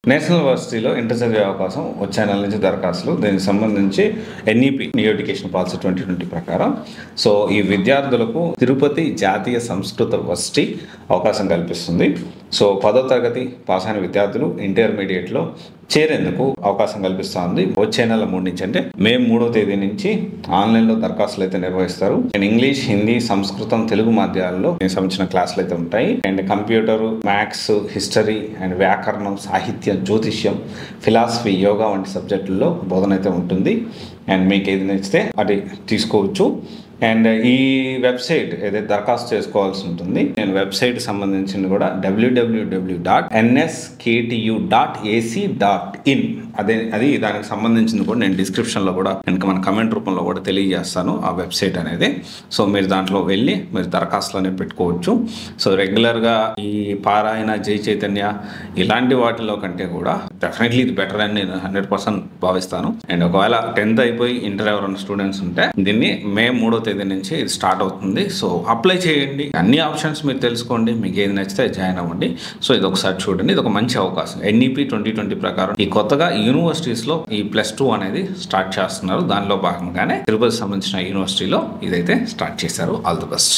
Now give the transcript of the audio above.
National యూనివర్సిటీలో inter చదివే అవకాశం వచ్చే నెల నుంచి దరఖాస్తులు. దీనికి సంబంధించి NEP న్యూ ఎడ్యుకేషన్ పాలసీ 2020 ప్రకారం సో ఈ విద్యార్థులకు తిరుపతి జాతీయ సంస్కృత వర్సిటీ అవకాశం కల్పిస్తుంది. సో 10వ తరగతి పాస్ అయిన విద్యార్థులు ఇంటర్మీడియట్లో చేరేందుకు అవకాశం కల్పిస్తుంది. వచ్చే నెల 3 నుంచి అంటే మే 3వ తేదీ నుంచి ఆన్లైన్లో దరఖాస్తులు అయితే నిర్వహిస్తారు. అండ్ ఇంగ్లీష్, హిందీ, సంస్కృతం, తెలుగు మాధ్యమాల్లో సంబంధించిన క్లాసులు అయితే ఉంటాయి. And computer, maths, history and వ్యాకరణం, సాహిత్యం, జ్యోతిష్యం, ఫిలాసఫీ, యోగా వంటి సబ్జెక్టుల్లో బోధన అయితే ఉంటుంది. అండ్ మీకు ఏది నచ్చితే అది తీసుకోవచ్చు. అండ్ ఈ వెబ్సైట్ ఏదైతే దరఖాస్తు చేసుకోవాల్సి ఉంటుంది, నేను వెబ్సైట్ సంబంధించింది కూడా www.nsktu.ac.in అది దానికి సంబంధించింది కూడా నేను డిస్క్రిప్షన్లో కూడా ఇంకా మన కమెంట్ రూపంలో కూడా తెలియజేస్తాను ఆ వెబ్సైట్ అనేది. సో మీరు దాంట్లో వెళ్ళి మీరు దరఖాస్తులు అనేవి పెట్టుకోవచ్చు. సో రెగ్యులర్గా ఈ పారాయణ, జై చైతన్య ఇలాంటి వాటిలో కంటే కూడా డెఫినెట్లీ ఇది బెటర్ అని నేను 100% భావిస్తాను. అండ్ ఒకవేళ 10th అయిపోయి ఇంటర్ ఎవరైనా స్టూడెంట్స్ ఉంటే దీన్ని మే 3వ తేదీ నుంచి ఇది స్టార్ట్ అవుతుంది. సో అప్లై చేయండి, అన్ని ఆప్షన్స్ మీరు తెలుసుకోండి, మీకు ఏది నచ్చితే జాయిన్ అవ్వండి. సో ఇది ఒకసారి చూడండి, ఇది ఒక మంచి అవకాశం. NEP 2020 ప్రకారం ఈ కొత్తగా యూనివర్సిటీస్లో ఈ +2 అనేది స్టార్ట్ చేస్తున్నారు. దానిలో భాగంగానే తిరుపతి సంబంధించిన యూనివర్సిటీలో ఇదైతే స్టార్ట్ చేశారు. All the best.